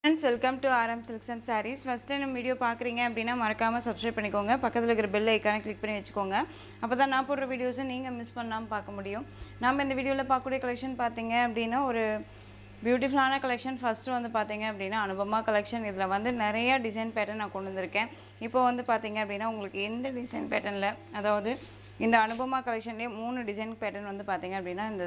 Friends, welcome to RM Silks and Sarees. First time video பார்க்குறீங்க அப்படின்னா மறக்காமல் subscribe பண்ணிக்கோங்க. பக்கத்தில் இருக்கிற பெல் ஐக்கானை கிளிக் பண்ணி வச்சுக்கோங்க. அப்போ தான் நான் போடுற வீடியோஸை நீங்கள் மிஸ் பண்ணாமல் பார்க்க முடியும். நம்ம இந்த வீடியோவில் பார்க்கக்கூடிய கலெக்ஷன் பார்த்தீங்க அப்படின்னா ஒரு பியூட்டிஃபுல்லான கலெக்ஷன். ஃபஸ்ட்டு வந்து பார்த்தீங்க அப்படின்னா அனுபமா கலெக்ஷன். இதில் வந்து நிறைய டிசைன் பேட்டர்ன் நான் கொண்டு வந்திருக்கேன். இப்போ வந்து பார்த்தீங்க அப்படின்னா உங்களுக்கு எந்த டிசைன் பேட்டர்னில், அதாவது இந்த அனுபமா கலெக்ஷன்லேயே 3 டிசைன் பேட்டர்ன் வந்து பார்த்தீங்க அப்படின்னா இந்த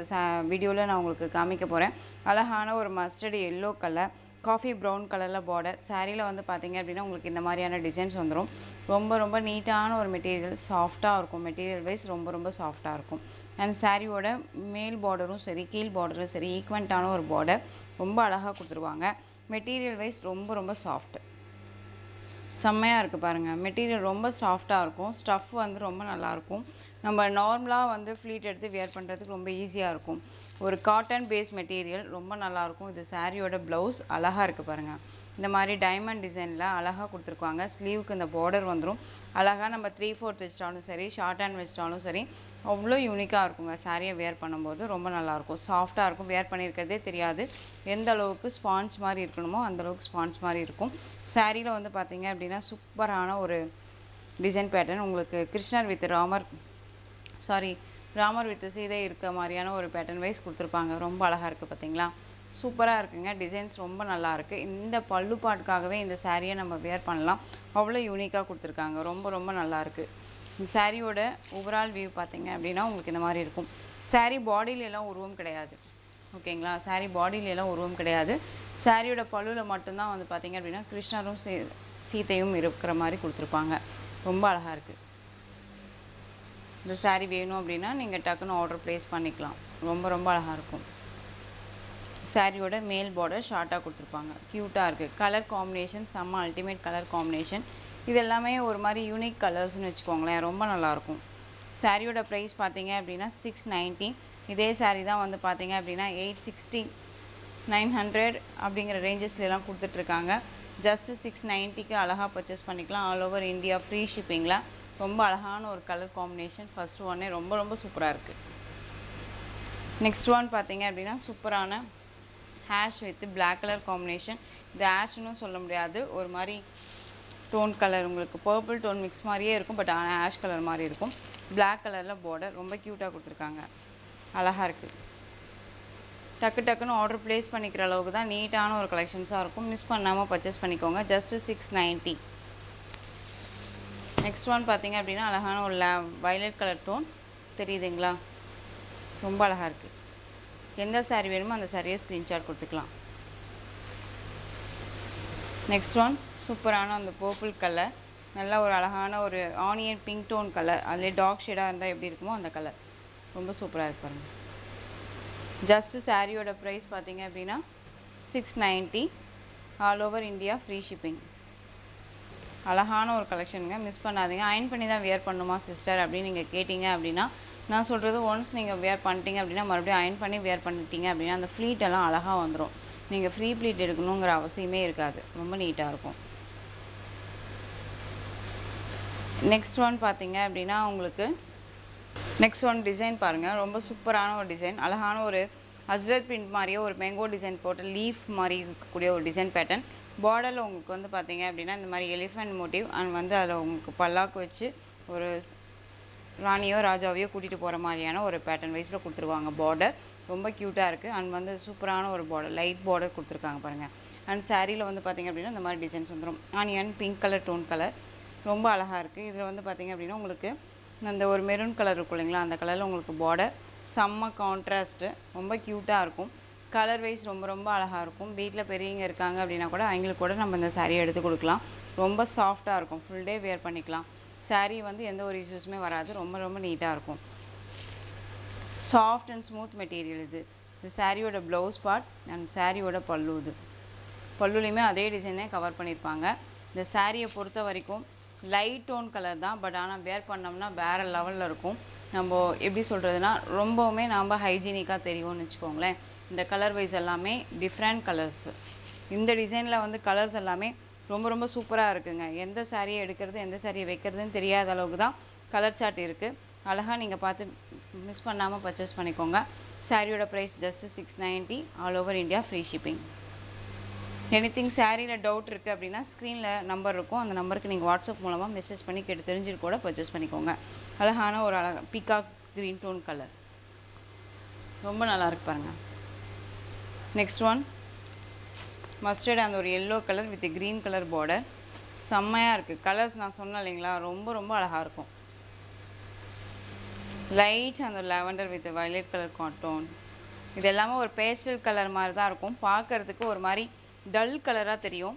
வீடியோவில் நான் உங்களுக்கு காமிக்க போகிறேன். அழகான ஒரு mustard yellow colour, coffee brown கலரில் பார்டர் சாரியில் வந்து பார்த்தீங்க அப்படின்னா உங்களுக்கு இந்த மாதிரியான டிசைன்ஸ் வந்துடும். ரொம்ப நீட்டான ஒரு மெட்டீரியல், சாஃப்டாக இருக்கும். மெட்டீரியல் வைஸ் ரொம்ப சாஃப்டாக இருக்கும். அண்ட் சாரியோட மேல் பார்டரும் சரி கீழ் பார்டரும் சரி ஈக்வெண்ட்டான ஒரு பார்டர் ரொம்ப அழகாக கொடுத்துருவாங்க. மெட்டீரியல் வைஸ் ரொம்ப சாஃப்ட், செம்மையாக இருக்குது பாருங்கள். மெட்டீரியல் ரொம்ப சாஃப்டாக இருக்கும். ஸ்டஃப் வந்து ரொம்ப நல்லாயிருக்கும். நம்ம நார்மலாக வந்து ஃப்ளீட் எடுத்து வியர் பண்ணுறதுக்கு ரொம்ப ஈஸியாக இருக்கும். ஒரு காட்டன் பேஸ் மெட்டீரியல் ரொம்ப நல்லாயிருக்கும். இது சாரியோட ப்ளவுஸ் அழகாக இருக்குது பாருங்கள். இந்த மாதிரி டைமண்ட் டிசைனில் அழகாக கொடுத்துருக்காங்க. ஸ்லீவுக்கு இந்த பார்டர் வந்துடும். அழகாக நம்ம 3/4 வச்சிட்டாலும் சரி, ஷார்ட் ஹேண்ட் வச்சிட்டாலும் சரி, அவ்வளோ யூனிக்காக இருக்குங்க. சாரியை வேர் பண்ணும்போது ரொம்ப நல்லாயிருக்கும். சாஃப்டாக இருக்கும். வேர் பண்ணியிருக்கிறதே தெரியாது. எந்த அளவுக்கு ஸ்பான்ச் மாதிரி இருக்கணுமோ அந்தளவுக்கு ஸ்பான்ச் மாதிரி இருக்கும். சாரியில் வந்து பார்த்திங்க அப்படின்னா சூப்பரான ஒரு டிசைன் பேட்டர்ன். உங்களுக்கு கிருஷ்ணர் வித் ராமர் வித் சீதை இருக்க மாதிரியான ஒரு பேட்டர்ன் வைஸ் கொடுத்துருப்பாங்க. ரொம்ப அழகாக இருக்குது பார்த்தீங்களா? சூப்பராக இருக்குங்க. டிசைன்ஸ் ரொம்ப நல்லா இருக்குது. இந்த பல்லு பாட்டுக்காகவே இந்த சாரியை நம்ம வேர் பண்ணலாம். அவ்வளோ யூனிக்காக கொடுத்துருக்காங்க. ரொம்ப நல்லாயிருக்கு. இந்த சாரியோட ஓவரால் வியூ பார்த்தீங்க அப்படின்னா உங்களுக்கு இந்த மாதிரி இருக்கும். சாரி பாடியிலெல்லாம் உருவம் கிடையாது, ஓகேங்களா? சாரி பாடியிலெல்லாம் உருவம் கிடையாது. சாரியோட பல்லுவில் மட்டும்தான் வந்து பார்த்திங்க அப்படின்னா கிருஷ்ணரும் சீத்தையும் இருக்கிற மாதிரி கொடுத்துருப்பாங்க. ரொம்ப அழகாக இருக்குது. இந்த சாரீ வேணும் அப்படின்னா நீங்கள் டக்குன்னு ஆர்டர் ப்ளேஸ் பண்ணிக்கலாம். ரொம்ப அழகாக இருக்கும். சாரியோட மேல் பார்டர் ஷார்ட்டாக கொடுத்துருப்பாங்க. க்யூட்டாக இருக்குது. கலர் காம்பினேஷன் செம்ம அல்டிமேட் கலர் காம்பினேஷன். இது எல்லாமே ஒரு மாதிரி யூனிக் கலர்ஸ்னு வச்சுக்கோங்களேன். ரொம்ப நல்லாயிருக்கும். சாரியோட ப்ரைஸ் பார்த்தீங்க அப்படின்னா 690. இதே சாரீ தான் வந்து பார்த்தீங்க அப்படின்னா 860, 900 அப்படிங்கிற ரேஞ்சஸ்லாம் கொடுத்துட்ருக்காங்க. ஜஸ்ட்டு 690க்கு அழகாக பர்ச்சேஸ் பண்ணிக்கலாம். ஆல் ஓவர் இந்தியா ஃப்ரீ ஷிப்பிங்கில். ரொம்ப அழகான ஒரு கலர் காம்பினேஷன். ஃபஸ்ட்டு ஒன்னே ரொம்ப சூப்பராக இருக்குது. நெக்ஸ்ட் ஒன் பார்த்தீங்க அப்படின்னா சூப்பரான ash with black colour combination. இது ஹேஷ்னு சொல்ல முடியாது, ஒரு மாதிரி டோன் கலர், உங்களுக்கு பர்பிள் டோன் மிக்ஸ் மாதிரியே இருக்கும். பட் ஆனால் ஹேஷ் கலர் மாதிரி இருக்கும். பிளாக் கலரில் பார்டர் ரொம்ப க்யூட்டாக கொடுத்துருக்காங்க. அழகாக இருக்குது. டக்குன்னு ஆர்டர் ப்ளேஸ் பண்ணிக்கிற அளவுக்கு தான் நீட்டான ஒரு கலெக்ஷன்ஸாக இருக்கும். மிஸ் பண்ணாமல் பர்ச்சேஸ் பண்ணிக்கோங்க. ஜஸ்ட்டு 690. நெக்ஸ்ட் ஒன் பார்த்தீங்க அப்படின்னா அழகான ஒரு வயலட் கலர் டோன் தெரியுதுங்களா? ரொம்ப அழகாக இருக்குது. எந்த சாரீ வேணுமோ அந்த சாரியை ஸ்க்ரீன்ஷாட் கொடுத்துக்கலாம். நெக்ஸ்ட் ஒன் சூப்பரான அந்த பர்பிள் கலர், நல்ல ஒரு அழகான ஒரு ஆனியன் பிங்க் டோன் கலர். அதிலே டார்க் ஷேடாக இருந்தால் எப்படி இருக்குமோ அந்த கலர். ரொம்ப சூப்பராக இருக்கு பாருங்கள். ஜஸ்ட்டு சாரியோட ப்ரைஸ் பார்த்தீங்க அப்படின்னா 690. All over India free shipping. அழகான ஒரு கலெக்ஷனுங்க. மிஸ் பண்ணாதீங்க. அயன் பண்ணி தான் வேர் பண்ணுமா சிஸ்டர் அப்படின்னு நீங்கள் கேட்டிங்க அப்படின்னா நான் சொல்கிறது, ஒன்ஸ் நீங்கள் வேர் பண்ணிட்டீங்க அப்படின்னா மறுபடியும் அயன் பண்ணி வேர் பண்ணிட்டீங்க அப்படின்னா அந்த ஃப்ளீட்டெல்லாம் அழகாக வந்துடும். நீங்கள் ஃப்ரீ ப்ளீட் எடுக்கணுங்கிற அவசியமே இருக்காது. ரொம்ப நீட்டாக இருக்கும். நெக்ஸ்ட் ஒன் பார்த்தீங்க அப்படின்னா உங்களுக்கு நெக்ஸ்ட் ஒன் டிசைன் பாருங்கள். ரொம்ப சூப்பரான ஒரு டிசைன். அழகான ஒரு அஜ்ரத் பிரிண்ட் மாதிரியே ஒரு மேங்கோ டிசைன் போட்டு லீஃப் மாதிரி இருக்கக்கூடிய ஒரு டிசைன் பேட்டர்ன். பார்டரில் உங்களுக்கு வந்து பார்த்தீங்க அப்படின்னா இந்த மாதிரி எலிஃபென்ட் மோட்டிவ் அண்ட் வந்து அதில் உங்களுக்கு பல்லாக்கு வச்சு ஒரு ராணியோ ராஜாவையோ கூட்டிகிட்டு போகிற மாதிரியான ஒரு பேட்டர்ன் வைஸில் கொடுத்துருவாங்க. பார்டர் ரொம்ப க்யூட்டாக இருக்குது. அண்ட் வந்து சூப்பரான ஒரு பார்டர், லைட் பார்டர் கொடுத்துருக்காங்க பாருங்கள். அண்ட் சாரியில் வந்து பார்த்திங்க அப்படின்னா இந்த மாதிரி டிசைன்ஸ் வந்துடும். Onion pink colour tone colour ரொம்ப அழகாக இருக்குது. இதில் வந்து பார்த்திங்க அப்படின்னா உங்களுக்கு அந்த ஒரு மெரூன் கலர் இருக்கும் இல்லைங்களா, அந்த கலரில் உங்களுக்கு பார்டர் செம்ம கான்ட்ராஸ்ட்டு. ரொம்ப க்யூட்டாக இருக்கும். கலர் வைஸ் ரொம்ப அழகாக இருக்கும். வீட்டில் பெரியவங்க இருக்காங்க அப்படின்னா கூட அவங்களுக்கு கூட நம்ம இந்த சாரியை எடுத்து கொடுக்கலாம். ரொம்ப சாஃப்டாக இருக்கும். ஃபுல் டே வேர் பண்ணிக்கலாம். சாரீ வந்து எந்த ஒரு இஷ்யூஸுமே வராது. ரொம்ப நீட்டாக இருக்கும். சாஃப்ட் அண்ட் ஸ்மூத் மெட்டீரியல் இது. இந்த சாரியோட ப்ளவுஸ் பார்ட் அண்ட் சாரியோட பல்லு. இது பல்லுலேயுமே அதே டிசைனே கவர் பண்ணியிருப்பாங்க. இந்த சாரியை பொறுத்த வரைக்கும் லைட் டோன் கலர் தான். பட் ஆனால் வேர் பண்ணோம்னா வேறு லெவலில் இருக்கும். நம்ம எப்படி சொல்கிறதுனா ரொம்பவுமே நம்ம ஹைஜீனிக்காக தெரியும்னு வச்சுக்கோங்களேன். இந்த கலர் வைஸ் எல்லாமே டிஃப்ரெண்ட் கலர்ஸு. இந்த டிசைனில் வந்து கலர்ஸ் எல்லாமே ரொம்ப சூப்பராக இருக்குங்க. எந்த சாரியை எடுக்கிறது எந்த சாரியை வைக்கிறதுன்னு தெரியாத அளவுக்கு தான் கலர் சார்ட் இருக்குது. அழகாக நீங்கள் பார்த்து மிஸ் பண்ணாமல் பர்ச்சேஸ் பண்ணிக்கோங்க. சாரியோட price just 690. All over India free ஷிப்பிங். எனிதிங் சாரியில் டவுட் இருக்குது அப்படின்னா ஸ்க்ரீனில் நம்பர் இருக்கும். அந்த நம்பருக்கு நீங்கள் வாட்ஸ்அப் மூலமாக மெசேஜ் பண்ணி கேட்டு தெரிஞ்சுட்டு கூட பர்ச்சேஸ் பண்ணிக்கோங்க. அழகான ஒரு பீகாக் க்ரீன் டோன் கலர் ரொம்ப நல்லா இருக்கு பாருங்கள். நெக்ஸ்ட் ஒன் மஸ்டர்ட் அந்த ஒரு yellow colour with green colour border செம்மையாக இருக்குது. கலர்ஸ் நான் சொன்னேன் இல்லைங்களா, ரொம்ப ரொம்ப அழகாக இருக்கும். லைட் அந்த லாவெண்டர் வித் வயலட் கலர் காட்டோன், இது எல்லாமே ஒரு பேஸ்டல் கலர் மாதிரி தான் இருக்கும். பார்க்குறதுக்கு ஒரு மாதிரி டல் கலராக தெரியும்.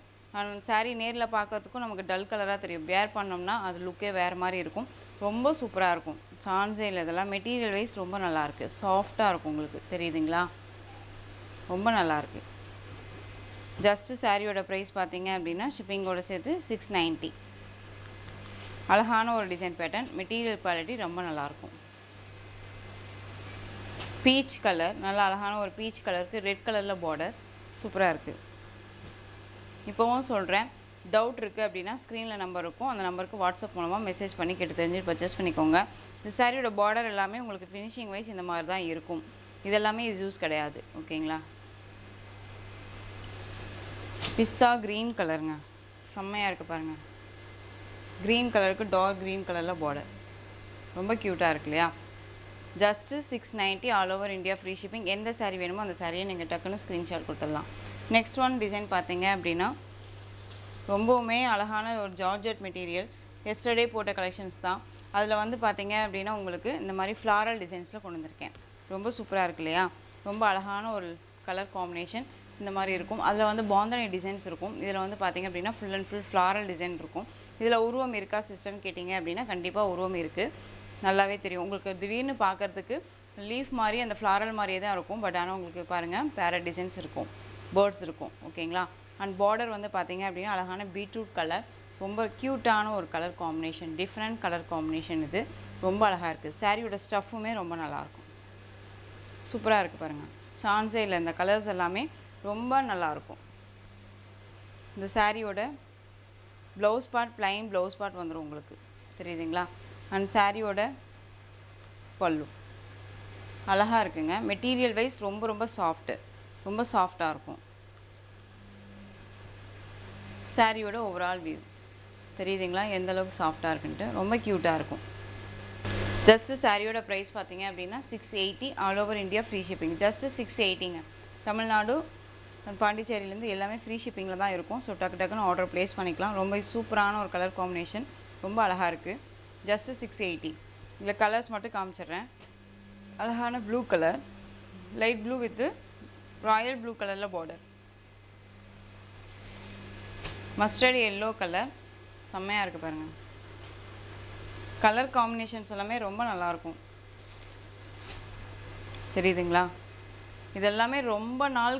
சாரீ நேரில் பார்க்குறதுக்கும் நமக்கு டல் கலராக தெரியும். வேர் பண்ணோம்னா அது லுக்கே வேறு மாதிரி இருக்கும். ரொம்ப சூப்பராக இருக்கும். சான்ஸே இல்லை. இதெல்லாம் மெட்டீரியல் வைஸ் ரொம்ப நல்லாயிருக்கு. சாஃப்டாக இருக்கும். உங்களுக்கு தெரியுதுங்களா, ரொம்ப நல்லாயிருக்கு. ஜஸ்ட்டு சாரியோட ப்ரைஸ் பார்த்தீங்க அப்படின்னா ஷிப்பிங்கோடு சேர்த்து 690. அழகான ஒரு டிசைன் பேட்டர்ன். மெட்டீரியல் குவாலிட்டி ரொம்ப நல்லாயிருக்கும். பீச் கலர், நல்லா அழகான ஒரு பீச் கலருக்கு ரெட் கலரில் பார்டர் சூப்பராக இருக்குது. இப்போவும் சொல்கிறேன், டவுட் இருக்குது அப்படின்னா ஸ்க்ரீனில் நம்பர் இருக்கும். அந்த நம்பருக்கு வாட்ஸ்அப் மூலமாக மெசேஜ் பண்ணி கேட்டு தெரிஞ்சு பர்ச்சேஸ் பண்ணிக்கோங்க. இந்த சாரியோட பார்டர் எல்லாமே உங்களுக்கு ஃபினிஷிங் வைஸ் இந்த மாதிரி தான் இருக்கும். இதெல்லாமே யூஸ் கிடையாது. ஓகேங்களா. பிஸ்தா க்ரீன் கலருங்க, செம்மையாக இருக்குது பாருங்கள். க்ரீன் கலருக்கு டார்க் க்ரீன் கலரில் பார்டர் ரொம்ப க்யூட்டாக இருக்கு இல்லையா. Just 690 all over India free shipping. எந்த சாரீ வேணுமோ அந்த சாரியை நீங்கள் டக்குன்னு ஸ்க்ரீன்ஷாட் கொடுத்துடலாம். நெக்ஸ்ட் ஒன் டிசைன் பார்த்தீங்க அப்படின்னா ரொம்பவுமே அழகான ஒரு ஜார்ஜெட் மெட்டீரியல். எஸ்டர்டே போட்ட கலெக்ஷன்ஸ் தான். அதில் வந்து பார்த்தீங்க அப்படின்னா உங்களுக்கு இந்த மாதிரி ஃப்ளாரல் டிசைன்ஸில் கொண்டு வந்திருக்கேன். ரொம்ப சூப்பராக இருக்கு இல்லையா. ரொம்ப அழகான ஒரு கலர் காம்பினேஷன் இந்த மாதிரி இருக்கும். அதில் வந்து பாந்தனி டிசைன்ஸ் இருக்கும். இதில் வந்து பார்த்தீங்க அப்படின்னா full and full floral design இருக்கும். இதில் உருவம் இருக்கா சிஸ்டர்னு கேட்டிங்க அப்படின்னா கண்டிப்பாக உருவம் இருக்குது. நல்லாவே தெரியும் உங்களுக்கு. திடீர்னு பார்க்குறதுக்கு லீஃப் மாதிரி அந்த ஃப்ளாரல் மாதிரியே தான் இருக்கும். பட் ஆனால் உங்களுக்கு பாருங்கள் பேரட் டிசைன்ஸ் இருக்கும், பேர்ட்ஸ் இருக்கும். ஓகேங்களா. அண்ட் பார்டர் வந்து பார்த்தீங்க அப்படின்னா அழகான பீட்ரூட் கலர், ரொம்ப க்யூட்டான ஒரு colour combination, different colour combination. இது ரொம்ப அழகாக இருக்குது. சாரியோட ஸ்டஃப்புமே ரொம்ப நல்லாயிருக்கும். சூப்பராக இருக்குது பாருங்கள். சான்ஸே இல்லை. இந்த கலர்ஸ் எல்லாமே ரொம்ப நல்லாயிருக்கும். இந்த சாரியோட blouse part plain blouse part வந்துடும் உங்களுக்கு, தெரியுதுங்களா. அண்ட் சாரியோட பல்லு அழகாக இருக்குங்க. மெட்டீரியல் வைஸ் ரொம்ப ரொம்ப சாஃப்ட்டு, ரொம்ப சாஃப்டாக இருக்கும். சாரியோட ஓவரால் வியூ தெரியுதுங்களா, எந்த அளவுக்கு சாஃப்டாக இருக்குன்ட்டு. ரொம்ப க்யூட்டாக இருக்கும். ஜஸ்ட்டு சாரியோட ப்ரைஸ் பார்த்தீங்க அப்படின்னா 680 all over India free shipping. Just 680ங்க. தமிழ்நாடு பாண்டிச்சேரியிலேருந்து எல்லாமே ஃப்ரீ ஷிப்பிங்கில் தான் இருக்கும். ஸோ டக்குன்னு ஆர்டர் ப்ளேஸ் பண்ணிக்கலாம். ரொம்ப சூப்பரான ஒரு கலர் காம்பினேஷன், ரொம்ப அழகாக இருக்குது. ஜஸ்ட்டு 680. இதில் கலர்ஸ் மட்டும் காமிச்சிட்றேன். அழகான blue colour, light blue with Royal blue கலரில் பார்டர், மஸ்டர்ட் எல்லோ கலர் செம்மையாக இருக்குது பாருங்கள். கலர் காம்பினேஷன்ஸ் எல்லாமே ரொம்ப நல்லாயிருக்கும், தெரியுதுங்களா. இதெல்லாமே ரொம்ப நாள்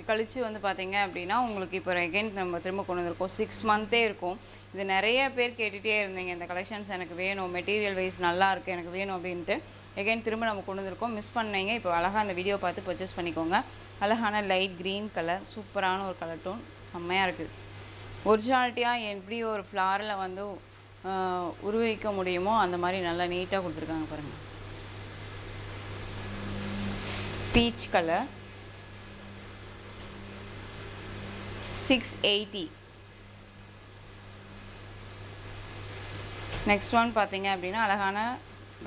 கழித்து வந்து பார்த்தீங்க அப்படின்னா உங்களுக்கு இப்போ எகைன் நம்ம திரும்ப கொண்டு வந்திருக்கோம். 6 மந்த்தே இருக்கும். இது நிறைய பேர் கேட்டுகிட்டே இருந்தீங்க, இந்த கலெக்ஷன்ஸ் எனக்கு வேணும், மெட்டீரியல் வைஸ் நல்லா இருக்குது, எனக்கு வேணும் அப்படின்ட்டு. எகைன் திரும்ப நம்ம கொண்டு வந்திருக்கோம். மிஸ் பண்ணீங்க, இப்போ அழகாக அந்த வீடியோ பார்த்து பர்ச்சேஸ் பண்ணிக்கோங்க. அழகான லைட் க்ரீன் கலர், சூப்பரான ஒரு கலர் டோன், செம்மையாக இருக்குது. ஒரிஜினாலிட்டியாக எப்படி ஒரு ஃப்ளாரில் வந்து உருவகிக்க முடியுமோ அந்த மாதிரி நல்லா நீட்டாக கொடுத்துருக்காங்க பாருங்கள். Peach colour 680. நெக்ஸ்ட் ஒன் பார்த்தீங்க அப்படின்னா அழகான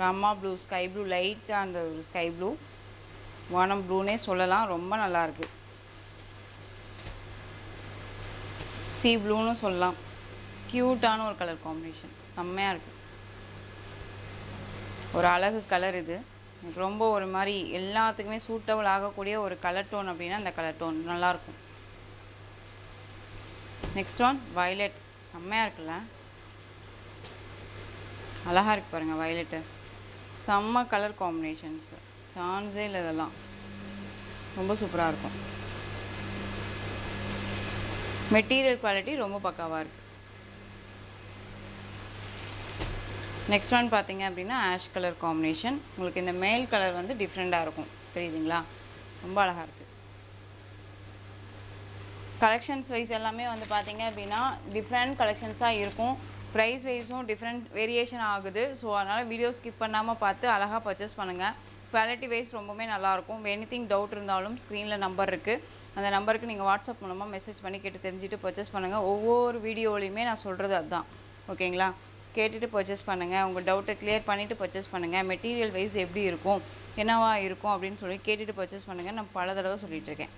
ராமா ப்ளூ, ஸ்கை ப்ளூ, லைட்டாக அந்த ஒரு ஸ்கை ப்ளூ, வானம் ப்ளூனே சொல்லலாம். ரொம்ப நல்லாயிருக்கு. சி ப்ளூன்னு சொல்லலாம். க்யூட்டான ஒரு கலர் காம்பினேஷன், செம்மையாக இருக்குது. ஒரு அழகு கலர் இது. எனக்கு ரொம்ப ஒரு மாதிரி எல்லாத்துக்குமே சூட்டபிள் ஆகக்கூடிய ஒரு கலர் டோன் அப்படின்னா இந்த கலர் டோன் நல்லாயிருக்கும். நெக்ஸ்ட் ஒன் வயலட், செம்மையாக இருக்குல்ல, அழகாக இருக்குது பாருங்கள். வயலட்டு செம்ம கலர் காம்பினேஷன்ஸ், சான்ஸே இல்லை. இதெல்லாம் ரொம்ப சூப்பராக இருக்கும். மெட்டீரியல் குவாலிட்டி ரொம்ப பக்காவாக இருக்குது. நெக்ஸ்ட் ஒன் பார்த்தீங்க அப்படின்னா ஆஷ் கலர் காம்பினேஷன். உங்களுக்கு இந்த மேல் கலர் வந்து டிஃப்ரெண்ட்டாக இருக்கும், தெரியுதுங்களா. ரொம்ப அழகாக இருக்குது. கலெக்ஷன்ஸ் வைஸ் எல்லாமே வந்து பார்த்தீங்க அப்படின்னா டிஃப்ரெண்ட் கலெக்ஷன்ஸாக இருக்கும். ப்ரைஸ் வைஸும் டிஃப்ரெண்ட் வேரியேஷன் ஆகுது. ஸோ அதனால் வீடியோ ஸ்கிப் பண்ணாமல் பார்த்து அழகாக பர்ச்சேஸ் பண்ணுங்கள். குவாலிட்டி வைஸ் ரொம்பவே நல்லாயிருக்கும். எனிதிங் டவுட் இருந்தாலும் ஸ்க்ரீனில் நம்பர் இருக்குது, அந்த நம்பருக்கு நீங்கள் வாட்ஸ்அப் மூலமாக மெசேஜ் பண்ணி கேட்டு தெரிஞ்சுட்டு பர்ச்சேஸ் பண்ணுங்கள். ஒவ்வொரு வீடியோலையுமே நான் சொல்கிறது அதுதான். ஓகேங்களா? கேட்டுட்டு பர்ச்சேஸ் பண்ணுங்கள். உங்கள் டவுட்டை கிளியர் பண்ணிவிட்டு பர்ச்சேஸ் பண்ணுங்கள். மெட்டீரியல் வைஸ் எப்படி இருக்கும், என்னவா இருக்கும் அப்படின்னு சொல்லி கேட்டுட்டு பர்ச்சேஸ் பண்ணுங்கள். நான் பல தடவை சொல்லிகிட்ருக்கேன்.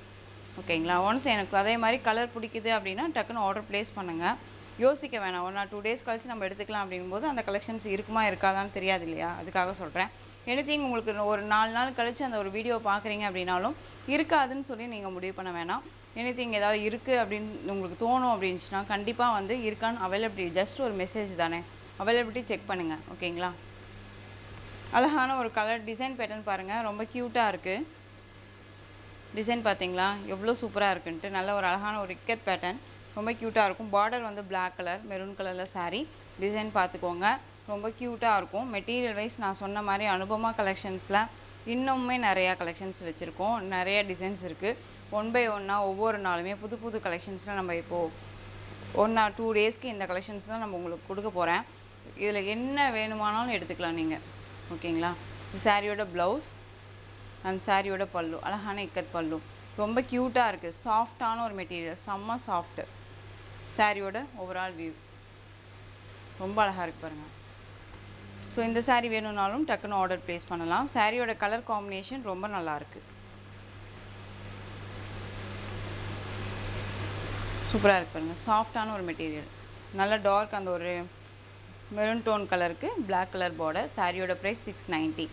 ஓகேங்களா? ஒன்ஸ் எனக்கு அதே மாதிரி கலர் பிடிக்குது அப்படின்னா டக்குன்னு ஆர்டர் ப்ளேஸ் பண்ணுங்கள். யோசிக்க வேணாம். 1 ஆர் 2 டேஸ் கழிச்சு நம்ம எடுத்துக்கலாம் அப்படிங்கும்போது அந்த கலெக்ஷன்ஸ் இருக்குமா இருக்காதான்னு தெரியாது இல்லையா? அதுக்காக சொல்கிறேன். எனிதிங் உங்களுக்கு ஒரு 4 நாள் கழிச்சு அந்த ஒரு வீடியோ பார்க்குறீங்க அப்படின்னாலும் இருக்காதுன்னு சொல்லி நீங்கள் முடிவு பண்ண வேணாம். எனிதிங் ஏதாவது இருக்குது அப்படின்னு உங்களுக்கு தோணும் அப்படின்னுச்சுன்னா கண்டிப்பாக வந்து இருக்கான்னு அவைலபிலிட்டி ஜஸ்ட் ஒரு மெசேஜ் தானே, அவைலபிலிட்டி செக் பண்ணுங்கள். ஓகேங்களா? அழகான ஒரு கலர் டிசைன் பேட்டர்ன் பாருங்கள், ரொம்ப க்யூட்டாக இருக்குது. டிசைன் பார்த்தீங்களா எவ்வளோ சூப்பராக இருக்குன்ட்டு. நல்ல ஒரு அழகான ஒரு இக்கத் பேட்டர்ன், ரொம்ப க்யூட்டாக இருக்கும். பார்டர் வந்து பிளாக் கலர் மெரூன் கலரில் சாரீ. டிசைன் பார்த்துக்கோங்க, ரொம்ப க்யூட்டாக இருக்கும். மெட்டீரியல் வைஸ் நான் சொன்ன மாதிரி அனுபமா கலெக்ஷன்ஸில் இன்னுமே நிறையா கலெக்ஷன்ஸ் வச்சுருக்கோம். நிறைய டிசைன்ஸ் இருக்குது. 1 பை 1 ஒவ்வொரு நாளுமே புது புது கலெக்ஷன்ஸில் நம்ம இப்போது 1 ஆர் 2 டேஸ்க்கு இந்த கலெக்ஷன்ஸ் தான் நம்ம உங்களுக்கு கொடுக்க போகிறேன். இதில் என்ன வேணுமானாலும் எடுத்துக்கலாம் நீங்கள். ஓகேங்களா? இது சாரியோட ப்ளவுஸ் அண்ட் சாரியோட பல்லு, அழகான இக்கத் பல்லு, ரொம்ப க்யூட்டாக இருக்குது. சாஃப்டான ஒரு மெட்டீரியல், செம்ம சாஃப்ட்டு. சாரியோட ஓவரால் வியூ ரொம்ப அழகாக இருக்குது பாருங்கள். ஸோ இந்த சாரீ வேணும்னாலும் டக்குன்னு ஆர்டர் ப்ளேஸ் பண்ணலாம். சாரியோட கலர் காம்பினேஷன் ரொம்ப நல்லாயிருக்கு, சூப்பராக இருக்குது பாருங்கள். சாஃப்டான ஒரு மெட்டீரியல், நல்ல டார்க் அந்த ஒரு மெரூன் டோன் கலருக்கு பிளாக் கலர் பார்டர். சாரியோட ப்ரைஸ் 690.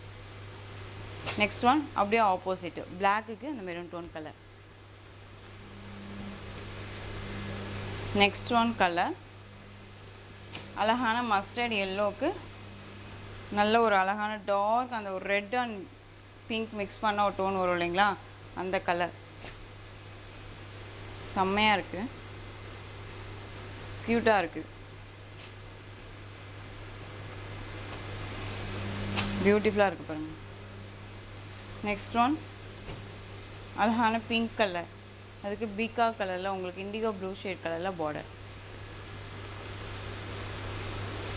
நெக்ஸ்ட் ஒன் அப்படியே ஆப்போசிட்டு, பிளாக்குக்கு அந்த maroon tone colour. Next one colour அழகான மஸ்டர்ட் எல்லோவுக்கு நல்ல ஒரு அழகான டார்க் அந்த ஒரு ரெட் அண்ட் பிங்க் மிக்ஸ் பண்ண ஒரு டோன் வரும் இல்லைங்களா, அந்த கலர் செம்மையாக இருக்குது, க்யூட்டாக இருக்குது, பியூட்டிஃபுல்லாக இருக்குது பாருங்கள். நெக்ஸ்ட் ஒன் அழகான பிங்க் கலர், அதுக்கு பீகா கலரில் உங்களுக்கு இண்டிகோ ப்ளூ ஷேட் கலரில் பார்டர்.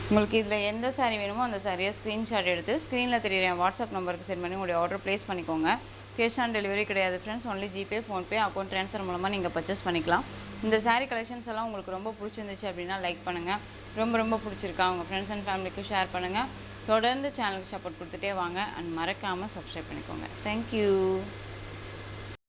உங்களுக்கு இதில் எந்த சாரீ வேணுமோ அந்த சாரியை ஸ்க்ரீன்ஷாட் எடுத்து ஸ்க்ரீனில் தெரியுற வாட்ஸ்அப் நம்பருக்கு சென்ட் பண்ணி உங்களுடைய ஆர்டர் ப்ளேஸ் பண்ணிக்கோங்க. கேஷ் ஆன் டெலிவரி கிடையாது friends, only GPay, PhonePe, account transfer மூலமாக நீங்கள் பர்ச்சேஸ் பண்ணிக்கலாம். இந்த சாரீ கலெக்ஷன்ஸ் எல்லாம் உங்களுக்கு ரொம்ப பிடிச்சிருந்துச்சு அப்படின்னா லைக் பண்ணுங்கள். ரொம்ப பிடிச்சிருக்கா உங்கள் ஃப்ரெண்ட்ஸ் அண்ட் ஃபேமிலிக்கு ஷேர் பண்ணுங்கள். தொடர்ந்து சேனலுக்கு சப்போர்ட் கொடுத்துட்டே வாங்க அண்ட் மறக்காமல் சப்ஸ்கிரைப் பண்ணிக்கோங்க. தேங்க்யூ.